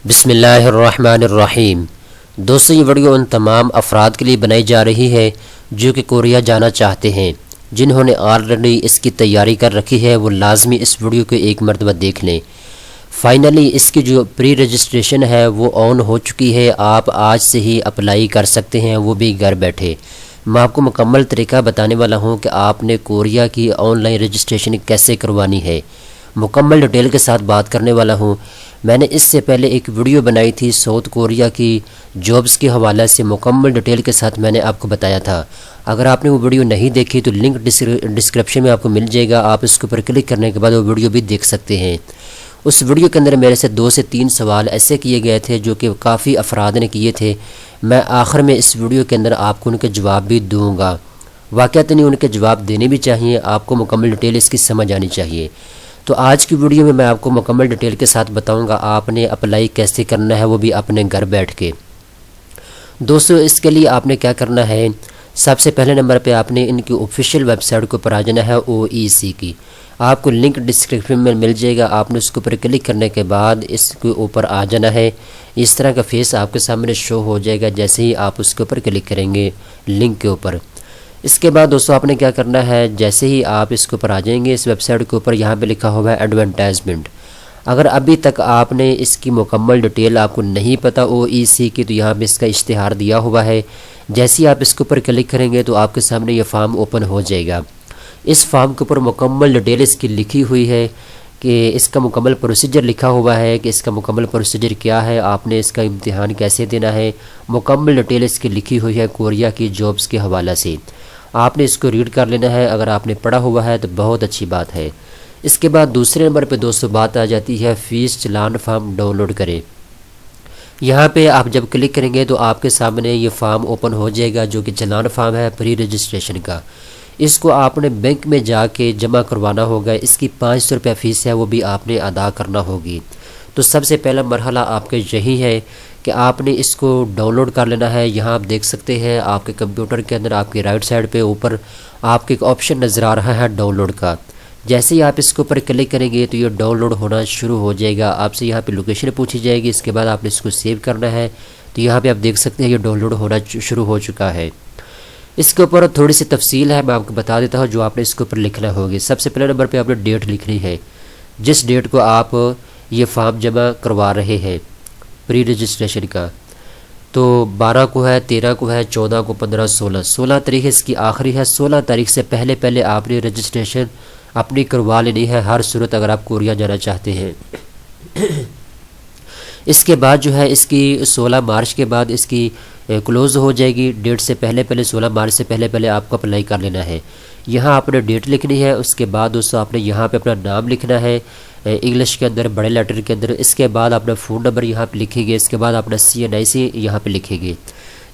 बिस्मिल्लाहिर्रहमानिर्रहीम। दोस्तों, ये वीडियो उन तमाम अफराद के लिए बनाई जा रही है जो कि कोरिया जाना चाहते हैं। जिन्होंने ऑलरेडी इसकी तैयारी कर रखी है वो लाजमी इस वीडियो को एक मरतबा देख लें। फाइनली इसकी जो प्री रजिस्ट्रेशन है वो ऑन हो चुकी है। आप आज से ही अप्लाई कर सकते हैं, वो भी घर बैठे। मैं आपको मुकम्मल तरीका बताने वाला हूँ कि आपने कोरिया की ऑनलाइन रजिस्ट्रेशन कैसे करवानी है। मुकम्मल डिटेल के साथ बात करने वाला हूँ। मैंने इससे पहले एक वीडियो बनाई थी साउथ कोरिया की जॉब्स के हवाले से, मुकम्मल डिटेल के साथ मैंने आपको बताया था। अगर आपने वो वीडियो नहीं देखी तो लिंक डिस्क्रिप्शन में आपको मिल जाएगा। आप इसके ऊपर क्लिक करने के बाद वो वीडियो भी देख सकते हैं। उस वीडियो के अंदर मेरे से 2 से 3 सवाल ऐसे किए गए थे जो कि काफ़ी अफराद ने किए थे। मैं आखिर में इस वीडियो के अंदर आपको उनके जवाब भी दूँगा। वाक़ई उनके जवाब देने भी चाहिए, आपको मुकम्मल डिटेल इसकी समझ आनी चाहिए। तो आज की वीडियो में मैं आपको मुकम्मल डिटेल के साथ बताऊंगा आपने अप्लाई कैसे करना है, वो भी अपने घर बैठ के। दोस्तों, इसके लिए आपने क्या करना है, सबसे पहले नंबर पे आपने इनकी ऑफिशियल वेबसाइट के ऊपर आ जाना है, OEC की। आपको लिंक डिस्क्रिप्शन में मिल जाएगा। आपने उसके ऊपर क्लिक करने के बाद इसके ऊपर आ जाना है। इस तरह का फेस आपके सामने शो हो जाएगा जैसे ही आप उसके ऊपर क्लिक करेंगे लिंक के ऊपर। इसके बाद दोस्तों आपने क्या करना है, जैसे ही आप इसके ऊपर आ जाएंगे इस वेबसाइट के ऊपर, यहाँ पे लिखा हुआ है एडवर्टाइजमेंट। अगर अभी तक आपने इसकी मुकम्मल डिटेल आपको नहीं पता OEC की, तो यहाँ पे इसका इश्तिहार दिया हुआ है। जैसे ही आप इसके ऊपर क्लिक करेंगे तो आपके सामने ये फॉर्म ओपन हो जाएगा। इस फॉर्म के ऊपर मुकम्मल डिटेल इसकी लिखी हुई है कि इसका मुकम्मल प्रोसीजर लिखा हुआ है कि इसका मुकम्मल प्रोसीजर क्या है, आपने इसका इम्तिहान कैसे देना है। मुकम्मल डिटेल इसकी लिखी हुई है कोरिया की जॉब्स के हवाले से। आपने इसको रीड कर लेना है। अगर आपने पढ़ा हुआ है तो बहुत अच्छी बात है। इसके बाद दूसरे नंबर पे दोस्तों बात आ जाती है फ़ीस चालान फॉर्म डाउनलोड करें। यहाँ पे आप जब क्लिक करेंगे तो आपके सामने ये फॉर्म ओपन हो जाएगा जो कि चालान फॉर्म है प्री रजिस्ट्रेशन का। इसको आपने बैंक में जाके जमा करवाना होगा। इसकी 500 रुपये फ़ीस है, वो भी आपने अदा करना होगी। तो सबसे पहला मरहला आपके यही है कि आपने इसको डाउनलोड कर लेना है। यहाँ आप देख सकते हैं आपके कंप्यूटर के अंदर आपकी राइट साइड पे ऊपर आपके एक ऑप्शन नज़र आ रहा है डाउनलोड का। जैसे ही आप इसके ऊपर क्लिक करेंगे तो ये डाउनलोड होना शुरू हो जाएगा। आपसे यहाँ पे लोकेशन पूछी जाएगी। इसके बाद आपने इसको सेव करना है। तो यहाँ पे आप देख सकते हैं ये डाउनलोड होना शुरू हो चुका है। इसके ऊपर थोड़ी सी तफसील है, मैं आपको बता देता हूँ जो आपने इसके ऊपर लिखना होगी। सबसे पहले नंबर पर आपने डेट लिखनी है, जिस डेट को आप ये फॉर्म जमा करवा रहे हैं प्री रजिस्ट्रेशन का। तो 12 को है, 13 को है, 14 को, 15, 16 तारीख इसकी आखिरी है। 16 तारीख से पहले आपने रजिस्ट्रेशन अपनी करवा लेनी है हर सूरत, अगर आप कोरिया जाना चाहते हैं। इसके बाद जो है इसकी 16 मार्च के बाद इसकी क्लोज़ हो जाएगी। डेट से पहले 16 मार्च से पहले आपको अप्लाई कर लेना है। यहाँ आपने डेट लिखनी है। उसके बाद दोस्तों आपने यहाँ पे अपना नाम लिखना है इंग्लिश के अंदर बड़े लेटर के अंदर। इसके बाद अपना फ़ोन नंबर यहाँ पे लिखेंगे। इसके बाद अपना CNIC यहाँ पे लिखेंगे।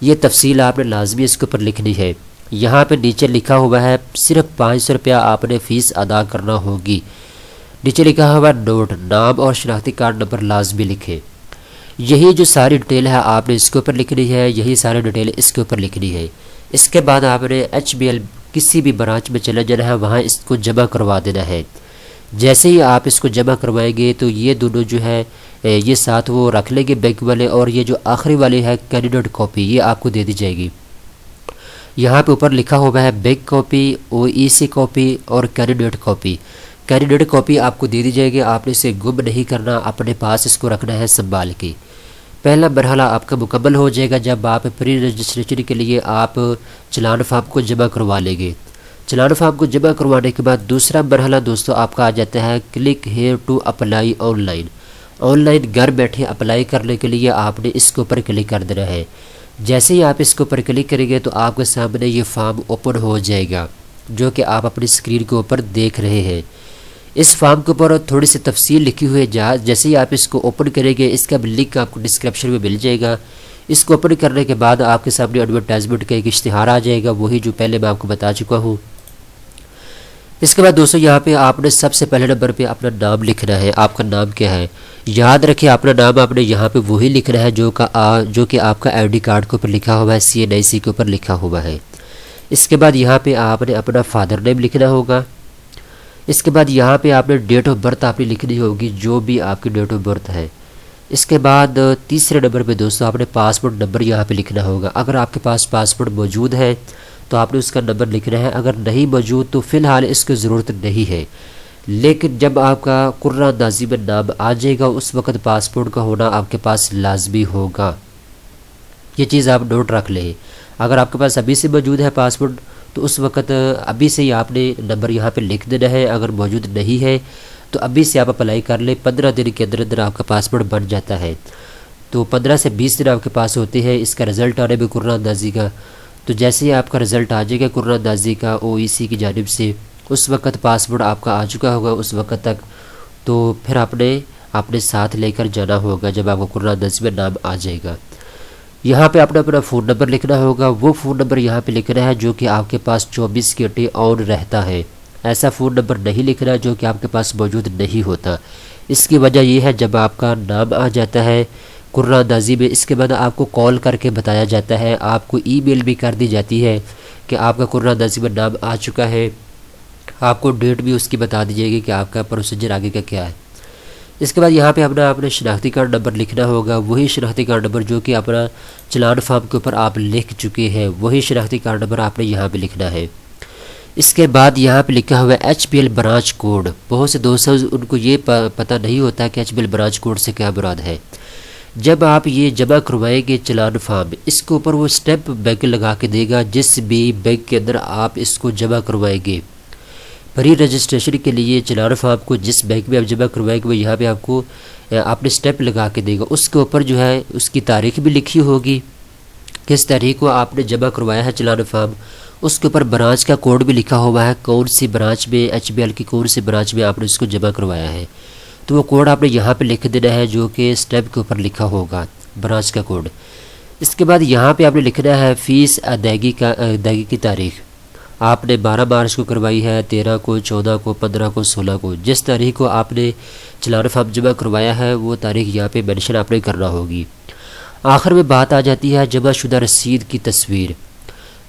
ये तफसील आपने लाजमी इसके ऊपर लिखनी है। यहाँ पे नीचे लिखा हुआ है सिर्फ 500 रुपया आपने फ़ीस अदा करना होगी। नीचे लिखा हुआ नोट, नाम और शनाख्ती कार्ड नंबर लाजमी लिखे। यही जो सारी डिटेल है आपने इसके ऊपर लिखनी है, यही सारी डिटेल इसके ऊपर लिखनी है। इसके बाद आपने HBL किसी भी ब्रांच में चले जाना है, वहाँ इसको जमा करवा देना है। जैसे ही आप इसको जमा करवाएंगे तो ये दोनों जो है ये साथ वो रख लेंगे बैंक वाले, और ये जो आखिरी वाली है कैंडिडेट कॉपी ये आपको दे दी जाएगी। यहाँ पे ऊपर लिखा हुआ है बैंक कॉपी, OEC कॉपी और कैंडिडेट कॉपी। कैंडिडेट कॉपी आपको दे दी जाएगी। आपने इसे गुम नहीं करना, अपने पास इसको रखना है संभाल के। पहला मरहला आपका मुकम्मल हो जाएगा जब आप प्री रजिस्ट्रेशन के लिए आप चालान फॉर्म को जमा करवा लेंगे। चालान फॉर्म को जमा करवाने के बाद दूसरा मरहला दोस्तों आपका आ जाता है click here to apply online. Online घर बैठे अप्लाई करने के लिए आपने इसके ऊपर क्लिक कर देना है। जैसे ही आप इसके ऊपर क्लिक करेंगे तो आपके सामने ये फॉर्म ओपन हो जाएगा जो कि आप अपनी स्क्रीन के ऊपर देख रहे हैं। इस फॉर्म के ऊपर थोड़ी सी तफसील लिखी हुई है। जैसे ही आप इसको ओपन करेंगे इसका लिंक आपको डिस्क्रिप्शन में मिल जाएगा। इसको ओपन करने के बाद आपके सामने एडवर्टाइजमेंट का एक इश्तिहार आ जाएगा, वही जो पहले मैं आपको बता चुका हूँ। इसके बाद दोस्तों यहाँ पे आपने सबसे पहले नंबर पे अपना नाम लिखना है। आपका नाम क्या है, याद रखिए अपना नाम आपने यहाँ पे वही लिखना है जो कि आपका ID कार्ड के ऊपर लिखा हुआ है, CNIC के ऊपर लिखा हुआ है। इसके बाद यहाँ पे आपने अपना फादर नेम लिखना होगा। इसके बाद यहाँ पे आपने डेट ऑफ बर्थ आपने लिखनी होगी, जो भी आपकी डेट ऑफ बर्थ है। इसके बाद तीसरे नंबर पे दोस्तों आपने पासपोर्ट नंबर यहाँ पे लिखना होगा। अगर आपके पास पासपोर्ट मौजूद है तो आपने उसका नंबर लिखना है, अगर नहीं मौजूद तो फ़िलहाल इसकी ज़रूरत नहीं है। लेकिन जब आपका कुर्राअंदाज़ी में नाम आ जाएगा उस वक़्त पासपोर्ट का होना आपके पास लाजमी होगा। ये चीज़ आप नोट रख लें। अगर आपके पास अभी से मौजूद है पासपोर्ट तो उस वक़्त अभी से ही आपने नंबर यहाँ पे लिख देना है। अगर मौजूद नहीं है तो अभी से आप अप्लाई कर लें, 15 दिन के अंदर अंदर आपका पासपोर्ट बन जाता है। तो 15 से 20 दिन आपके पास होते हैं इसका रिज़ल्ट आने में कुर्राअंदाज़ी का। तो जैसे ही आपका रिज़ल्ट आ जाएगा कुर्राअंदाज़ी का OEC की जानिब से, उस वक़्त पासपोर्ट आपका आ चुका होगा उस वक़्त तक, तो फिर आपने अपने साथ लेकर जाना होगा जब आपका कुर्राअंदाज़ी में नाम आ जाएगा। यहाँ पे आपने अपना फ़ोन नंबर लिखना होगा। वो फ़ोन नंबर यहाँ पे लिखना है जो कि आपके पास 24 घंटे ऑन रहता है। ऐसा फ़ोन नंबर नहीं लिखना जो कि आपके पास मौजूद नहीं होता। इसकी वजह यह है जब आपका नाम आ जाता है कुर्राअंदाज़ी में, इसके बाद आपको कॉल करके बताया जाता है, आपको ईमेल भी कर दी जाती है कि आपका कुर्राअंदाज़ी में नाम आ चुका है। आपको डेट भी उसकी बता दी जाएगी कि आपका प्रोसीजर आगे का क्या है। इसके बाद यहाँ पे अपना शनाख्ती कार्ड नंबर लिखना होगा। वही शनाख्ती कार्ड नंबर जो कि अपना चलान फार्म के ऊपर आप लिख चुके हैं, वही शनाख्ती कार्ड नंबर आपने यहाँ पे लिखना है। इसके बाद यहाँ पे लिखा हुआ है HBL ब्रांच कोड। बहुत से दोस्तों उनको ये पता नहीं होता कि HBL ब्रांच कोड से क्या मुराद है। जब आप ये जमा करवाएंगे चलान फार्म, इसके ऊपर वो स्टैम्प बैंक लगा के देगा जिस भी बैंक के अंदर आप इसको जमा करवाएंगे। प्री रजिस्ट्रेशन के लिए चलान फार्म को जिस बैंक में आप जमा करवाएंगे वो यहाँ पे आपको आपने स्टैम्प लगा के देगा। उसके ऊपर जो है उसकी तारीख भी लिखी होगी, किस तारीख को आपने जमा करवाया है चलान फार्म। उसके ऊपर ब्रांच का कोड भी लिखा हुआ है, कौन सी ब्रांच में HBL की कौन सी ब्रांच में आपने इसको जमा करवाया है। तो वो कोड आपने यहाँ पे लिख देना है जो कि स्टैम्प के ऊपर लिखा होगा, ब्रांच का कोड। इसके बाद यहाँ पे आपने लिखना है फ़ीस अदायगी की तारीख। आपने 12 मार्च को करवाई है, 13 को, 14 को, 15 को, 16 को, जिस तारीख को आपने चलान फार्म जमा करवाया है वो तारीख यहाँ पे मेंशन आपने करना होगी। आखिर में बात आ जाती है जमा शुदा रसीद की तस्वीर।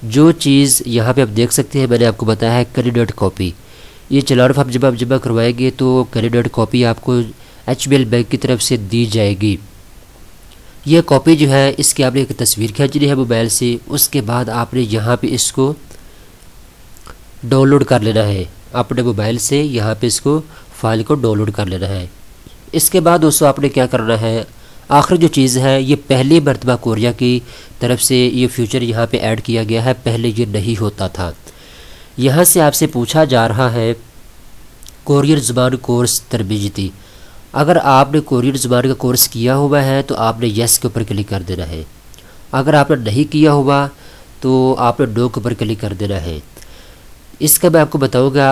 जो चीज़ यहाँ पे आप देख सकते हैं, मैंने आपको बताया है कैंडिडेट कॉपी। ये चलान फार्म जब आप जमा करवाएंगे तो कैंडिडेट कॉपी आपको HBL बैंक की तरफ से दी जाएगी। ये कॉपी जो है इसकी आपने एक तस्वीर खींचनी है मोबाइल से। उसके बाद आपने यहाँ पे इसको डाउनलोड कर लेना है अपने मोबाइल से, यहाँ पे इसको फाइल को डाउनलोड कर लेना है। इसके बाद दोस्तों आपने क्या करना है, आखिर जो चीज़ है ये पहली मरतबा कोरिया की तरफ से ये फ्यूचर यहाँ पे ऐड किया गया है, पहले ये नहीं होता था। यहाँ से आपसे पूछा जा रहा है कोरियन ज़ुबान कोर्स तरबीयती। अगर आपने कोरियन ज़ुबान का कोर्स किया हुआ है तो आपने यस के ऊपर क्लिक कर देना है। अगर आपने नहीं किया हुआ तो आपने नो के ऊपर क्लिक कर देना है। इसका मैं आपको बताऊंगा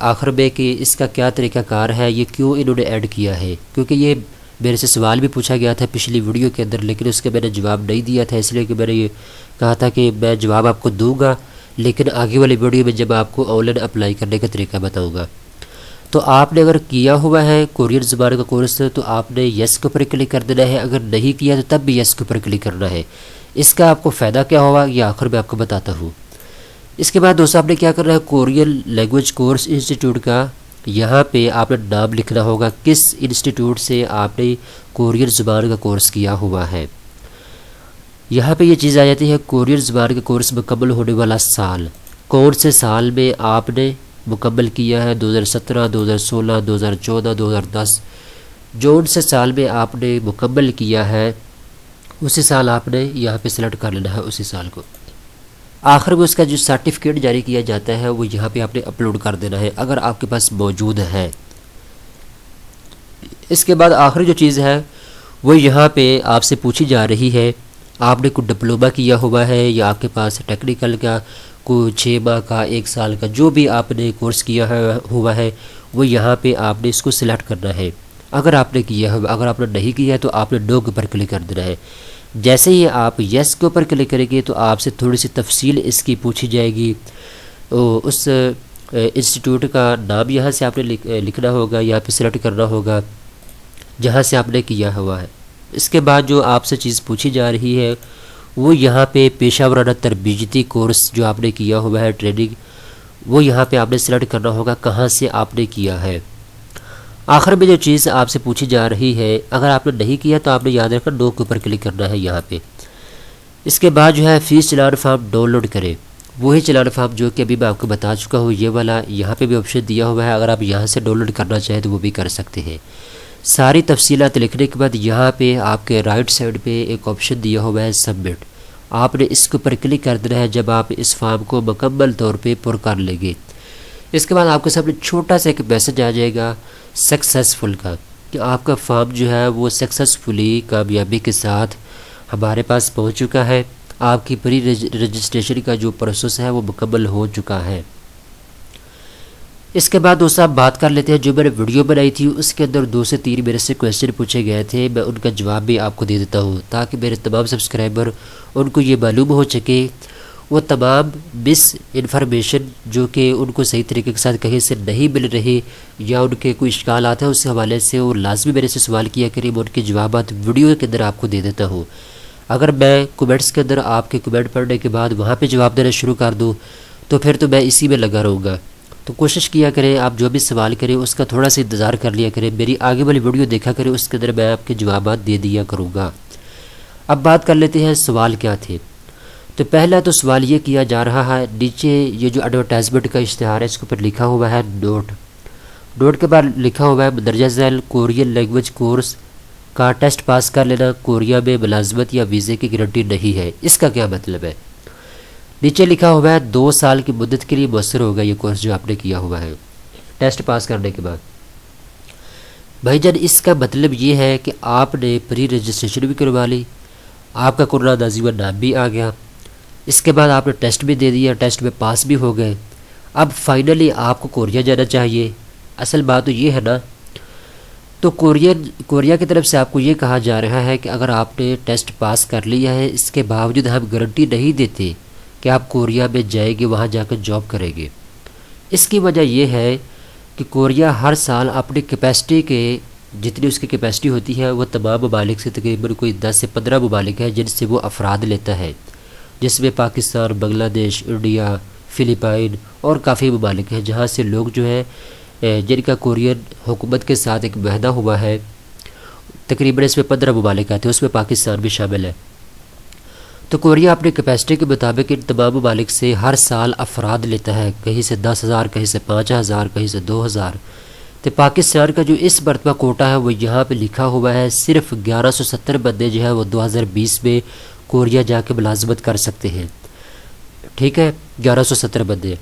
आखिर में कि इसका क्या तरीक़ाकार है, ये क्यों इन्होंने ऐड किया है। क्योंकि ये मेरे से सवाल भी पूछा गया था पिछली वीडियो के अंदर, लेकिन उसके मैंने जवाब नहीं दिया था, इसलिए कि मैंने ये कहा था कि मैं जवाब आपको दूंगा लेकिन आगे वाली वीडियो में जब आपको ऑनलाइन अप्लाई करने का तरीका बताऊंगा। तो आपने अगर किया हुआ है कोरियन ज़ुबान का कोर्स तो आपने यस के ऊपर क्लिक कर देना है। अगर नहीं किया तो तब भी यस के ऊपर क्लिक करना है। इसका आपको फ़ायदा क्या होगा ये आखिर में आपको बताता हूँ। इसके बाद दोस्तों आपने क्या करना है, कोरियन लैंग्वेज कोर्स इंस्टीट्यूट का यहाँ पे आपने नाम लिखना होगा, किस इंस्टीट्यूट से आपने कोरियन ज़ुबान का कोर्स किया हुआ है। यहाँ पे ये चीज़ आ जाती है कोरियन ज़ुबान का कोर्स मुकम्मल होने वाला साल, कौन से साल में आपने मुकम्मल किया है, 2017, 2016, 2014, 2010। जो से साल में आपने मुकम्मल किया है उसी साल आपने यहाँ पे सेलेक्ट कर लेना है, उसी साल को। आखिर में उसका जो सर्टिफिकेट जारी किया जाता है वो यहाँ पे आपने अपलोड कर देना है अगर आपके पास मौजूद है। इसके बाद आखिरी जो चीज़ है वो यहाँ पे आपसे पूछी जा रही है, आपने कोई डिप्लोमा किया हुआ है या आपके पास टेक्निकल का कोई 6 माह का, 1 साल का, जो भी आपने कोर्स किया हुआ है वो यहाँ पे आपने इसको सिलेक्ट करना है। अगर आपने किया है, अगर आपने नहीं किया है तो आपने नो के ऊपर क्लिक कर देना है। जैसे ही आप यस के ऊपर क्लिक करेंगे तो आपसे थोड़ी सी तफसील इसकी पूछी जाएगी। उस इंस्टीट्यूट का नाम यहाँ से आपने लिखना होगा, यहाँ पे सिलेक्ट करना होगा जहाँ से आपने किया हुआ है। इसके बाद जो आपसे चीज़ पूछी जा रही है वो यहाँ पे पेशा वराना तरबीयती कोर्स जो आपने किया हुआ है ट्रेनिंग, वो यहाँ पे आपने सिलेक्ट करना होगा कहाँ से आपने किया है। आखिर में जो चीज़ आपसे पूछी जा रही है, अगर आपने नहीं किया तो आपने याद रखकर नो के ऊपर क्लिक करना है यहाँ पे। इसके बाद जो है फीस चलान फॉर्म डाउनलोड करें, वही चलान फॉर्म जो कि अभी मैं आपको बता चुका हूँ, ये वाला यहाँ पे भी ऑप्शन दिया हुआ है। अगर आप यहाँ से डाउनलोड करना चाहें तो वो भी कर सकते हैं। सारी तफसीलात लिखने के बाद यहाँ पे आपके राइट साइड पे एक ऑप्शन दिया हुआ है सबमिट, आपने इसके ऊपर क्लिक कर देना है जब आप इस फॉर्म को मुकम्मल तौर पे पुर कर लेंगे। इसके बाद आपके सामने छोटा सा एक मैसेज आ जाएगा सक्सेसफुल का, कि आपका फॉर्म जो है वो सक्सेसफुली कामयाबी के साथ हमारे पास पहुंच चुका है। आपकी प्री रजिस्ट्रेशन का जो प्रोसेस है वो मुकम्मल हो चुका है। इसके बाद दोस्तों आप बात कर लेते हैं, जो मैंने वीडियो बनाई थी उसके अंदर 2 से 3 मेरे से क्वेश्चन पूछे गए थे, मैं उनका जवाब भी आपको दे देता हूँ ताकि मेरे तमाम सब्सक्राइबर उनको ये मालूम हो सके, वो तमाम मिस इन्फॉर्मेशन जो कि उनको सही तरीके के साथ कहीं से नहीं मिल रही या उनके कोई इश्काल आता है उस हवाले से वो लाजमी मेरे से सवाल किया करिए, मैं उनके जवाब वीडियो के अंदर आपको दे देता हूँ। अगर मैं कमेंट्स के अंदर आपके कमेंट पढ़ने के बाद वहाँ पे जवाब देना शुरू कर दूँ तो फिर तो मैं इसी में लगा रहूँगा। तो कोशिश किया करें, आप जो भी सवाल करें उसका थोड़ा सा इंतज़ार कर लिया करें, मेरी आगे वाली वीडियो देखा करें, उसके अंदर मैं आपके जवाब दे दिया करूँगा। अब बात कर लेते हैं सवाल क्या थे। तो पहला तो सवाल ये किया जा रहा है, नीचे ये जो एडवर्टाइजमेंट का इश्तिहार है इसके ऊपर लिखा हुआ है डोट के बाद लिखा हुआ है मदरजा झैल कोरियन लैंग्वेज कोर्स का टेस्ट पास कर लेना कोरिया में मुलाजमत या वीज़े की गारंटी नहीं है। इसका क्या मतलब है? नीचे लिखा हुआ है 2 साल की मुद्दत के लिए मुयस्सर होगा ये कोर्स जो आपने किया हुआ है टेस्ट पास करने के बाद। भाईजान इसका मतलब ये है कि आपने प्री रजिस्ट्रेशन भी करवा ली, आपका कुरान नाज़िम नाम भी आ गया, इसके बाद आपने टेस्ट भी दे दिया, टेस्ट में पास भी हो गए, अब फाइनली आपको कोरिया जाना चाहिए। असल बात तो ये है ना, तो कोरिया की तरफ से आपको ये कहा जा रहा है कि अगर आपने टेस्ट पास कर लिया है इसके बावजूद हम गारंटी नहीं देते कि आप कोरिया में जाएंगे वहाँ जाकर जॉब करेंगे। इसकी वजह यह है कि कोरिया हर साल अपनी कैपेसिटी के जितनी उसकी कैपेसिटी होती है वो तमाम ममालिक से तकरीबन कोई 10 से 15 ममालिक है जिनसे वो अफराद लेता है, जिसमें पाकिस्तान, बांग्लादेश, इंडिया, फ़िलिपाइन और काफ़ी ममालिक हैं जहाँ से लोग जो है जिनका कोरियन हुकूमत के साथ एक महदा हुआ है। तकरीबन इसमें 15 ममालिक आते हैं, उसमें पाकिस्तान भी शामिल है। तो कोरिया अपनी कैपेसिटी के मुताबिक इन तमाम ममालिक से हर साल अफराद लेता है, कहीं से 10,000, कहीं से 5,000, कहीं से 2,000। तो पाकिस्तान का जो इस मरतबा कोटा है वो यहाँ पे लिखा हुआ है सिर्फ 1170 बंदे जो है वो 2020 में कोरिया जाके मुलाजमत कर सकते हैं। ठीक है, 1170 बंदे।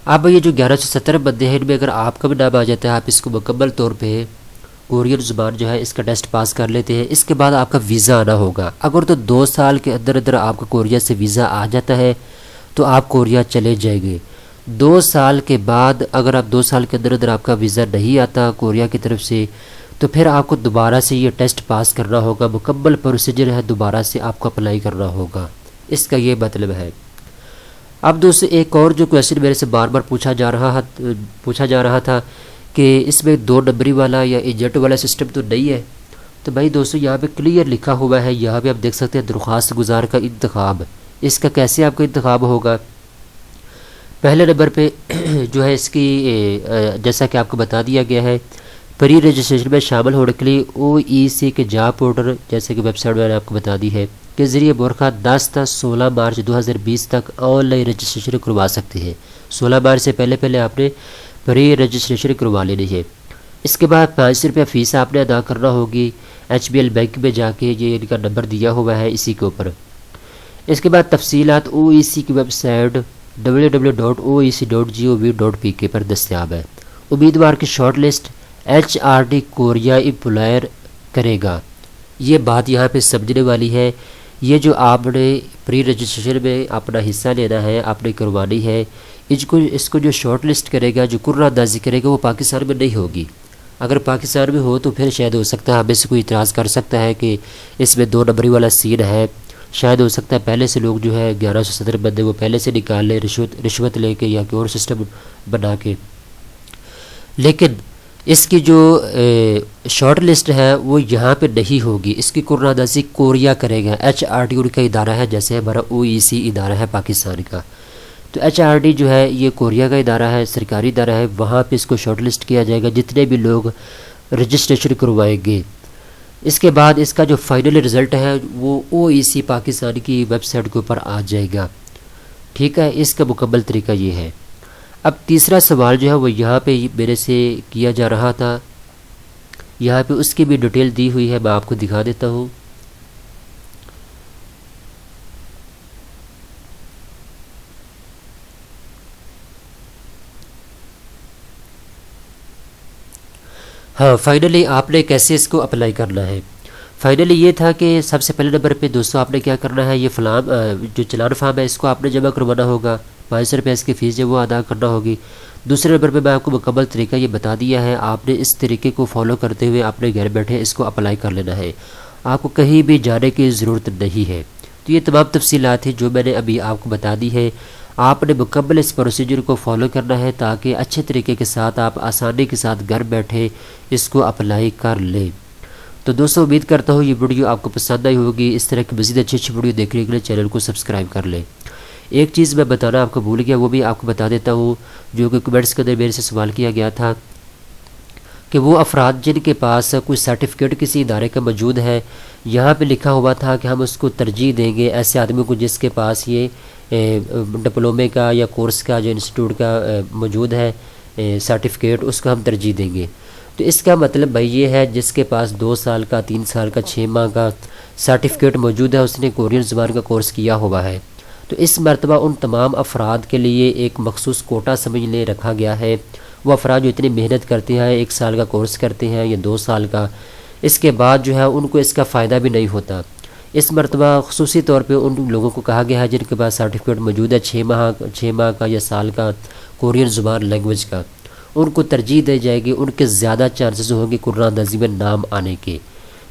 अब ये जो 1170 बंदे हैं इनमें अगर आपका भी नाम आ जाता है, आप इसको मुकम्मल तौर पे कोरियन ज़ुबान जो है इसका टेस्ट पास कर लेते हैं, इसके बाद आपका वीज़ा आना होगा। अगर तो 2 साल के अंदर अंदर आपका कोरिया से वीज़ा आ जाता है तो आप कोरिया चले जाएंगे। 2 साल के बाद अगर आप 2 साल के अंदर अंदर आपका वीज़ा नहीं आता कोरिया की तरफ से तो फिर आपको दोबारा से ये टेस्ट पास करना होगा, मुकम्मल प्रोसीजर है, दोबारा से आपको अप्लाई करना होगा। इसका ये मतलब है। अब दोस्तों एक और जो क्वेश्चन मेरे से बार बार पूछा जा रहा था कि इसमें 2 नंबरी वाला या एजेंट वाला सिस्टम तो नहीं है। तो भाई दोस्तों यहाँ पे क्लियर लिखा हुआ है, यहाँ पे आप देख सकते हैं दरख्वास्त गुजार का इंतखाब। इसका कैसे आपका इंतखाब होगा? पहले नंबर पे जो है इसकी जैसा कि आपको बता दिया गया है, प्री रजिस्ट्रेशन में शामिल होने के लिए OEC के जॉब पोर्टल जैसे कि वेबसाइट मैंने आपको बता दी है के ज़रिए बुरखा 10 से 16 मार्च 2020 तक ऑनलाइन रजिस्ट्रेशन करवा सकते हैं। 16 मार्च से पहले आपने प्री रजिस्ट्रेशन करवा लेनी है। इसके बाद 500 रुपया फ़ीस आपने अदा करना होगी HBL बैंक में जाके, ये इनका नंबर दिया हुआ है इसी के ऊपर। इसके बाद तफसीलात OEC की वेबसाइट www.oec.gov.pk पर दस्तियाब है। उम्मीदवार की short list HRD Korea employer करेगा। ये बात यहाँ पे समझने वाली है। ये जो आपने प्री रजिस्ट्रेशन में अपना हिस्सा लेना है, आपने करवानी है, इसको जो शॉर्ट लिस्ट करेगा, जो कुर्रानंदाज़ी करेगा वो पाकिस्तान में नहीं होगी। अगर पाकिस्तान में हो तो फिर शायद हो सकता है हमें से कोई इतराज़ कर सकता है कि इसमें 2 नंबरी वाला सीन है। शायद हो सकता है पहले से लोग जो है 1170 बंदे वो पहले से निकाल लें रिश्वत लेके या कोई और सिस्टम बना के। लेकिन इसकी जो शॉर्ट लिस्ट है वो यहाँ पे नहीं होगी, इसकी कुर्रानंदाज़ी कोरिया करेगा। HRD उनका इदारा है, जैसे हमारा OEC इदारा है पाकिस्तान का। तो HRD जो है ये कोरिया का इदारा है, सरकारी इदारा है, वहाँ पे इसको शॉर्ट लिस्ट किया जाएगा जितने भी लोग रजिस्ट्रेशन करवाएंगे। इसके बाद इसका जो फाइनल रिज़ल्ट है वो OEC पाकिस्तान की वेबसाइट के ऊपर आ जाएगा। ठीक है, इसका मुकम्मल तरीका ये है। अब तीसरा सवाल जो है वो यहाँ पे मेरे से किया जा रहा था, यहाँ पे उसकी भी डिटेल दी हुई है, मैं आपको दिखा देता हूँ। हाँ, फाइनली आपने कैसे इसको अप्लाई करना है। फाइनली ये था कि सबसे पहले नंबर पे दोस्तों आपने क्या करना है, ये जो चलान फार्म है इसको आपने जमा करवाना होगा, 500 रुपये इसकी फ़ीस जो वो अदा करना होगी। दूसरे नंबर पे मैं आपको मुकम्मल तरीका ये बता दिया है, आपने इस तरीके को फॉलो करते हुए आपने घर बैठे इसको अप्लाई कर लेना है, आपको कहीं भी जाने की ज़रूरत नहीं है। तो ये तमाम तफसीलात थी जो मैंने अभी आपको बता दी है। आपने मुकम्मल इस प्रोसीजर को फॉलो करना है ताकि अच्छे तरीके के साथ आप आसानी के साथ घर बैठे इसको अप्लाई कर लें। तो दोस्तों उम्मीद करता हूँ ये वीडियो आपको पसंद आई होगी। इस तरह की मज़ीद अच्छी वीडियो देखने के लिए चैनल को सब्सक्राइब कर लें। एक चीज़ मैं बताना आपको भूल गया, वो भी आपको बता देता हूँ, जो कि कमेंट्स के अंदर मेरे से सवाल किया गया था कि वो अफराद जिनके पास कोई सर्टिफिकेट किसी इदारे का मौजूद है, यहाँ पे लिखा हुआ था कि हम उसको तरजीह देंगे ऐसे आदमी को जिसके पास ये डिप्लोमे का या कोर्स का जो इंस्टीट्यूट का मौजूद है सर्टिफिकेट, उसको हम तरजीह देंगे। तो इसका मतलब भाई ये है जिसके पास 2 साल का, 3 साल का, 6 माह का सर्टिफिकेट मौजूद है, उसने कोरियन ज़बान का कोर्स किया हुआ है। तो इस मरतबा उन तमाम अफराद के लिए एक मखसूस कोटा समझ ले रखा गया है। वो अफराद जो इतनी मेहनत करते हैं, 1 साल का कोर्स करते हैं या 2 साल का, इसके बाद जो है उनको इसका फ़ायदा भी नहीं होता। इस मरतबा ख़ुसूसी तौर पे उन लोगों को कहा गया है जिनके पास सर्टिफिकेट मौजूद है 6 माह का या साल का कोरियन ज़ुबान लैंग्वेज का, उनको तरजीह दी जाएगी, उनके ज़्यादा चांसेस होंगे कुरान-ए-कारीम में नाम आने के।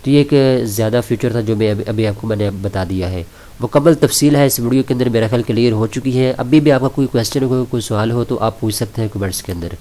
तो ये एक ज़्यादा फ्यूचर था जो मैं अभी आपको मैंने बता दिया है। मुकम्मल तफसील है इस वीडियो के अंदर मेरा ख्याल क्लियर हो चुकी है। अभी भी आपका कोई क्वेश्चन हो, कोई सवाल हो तो आप पूछ सकते हैं कमेंट्स के अंदर।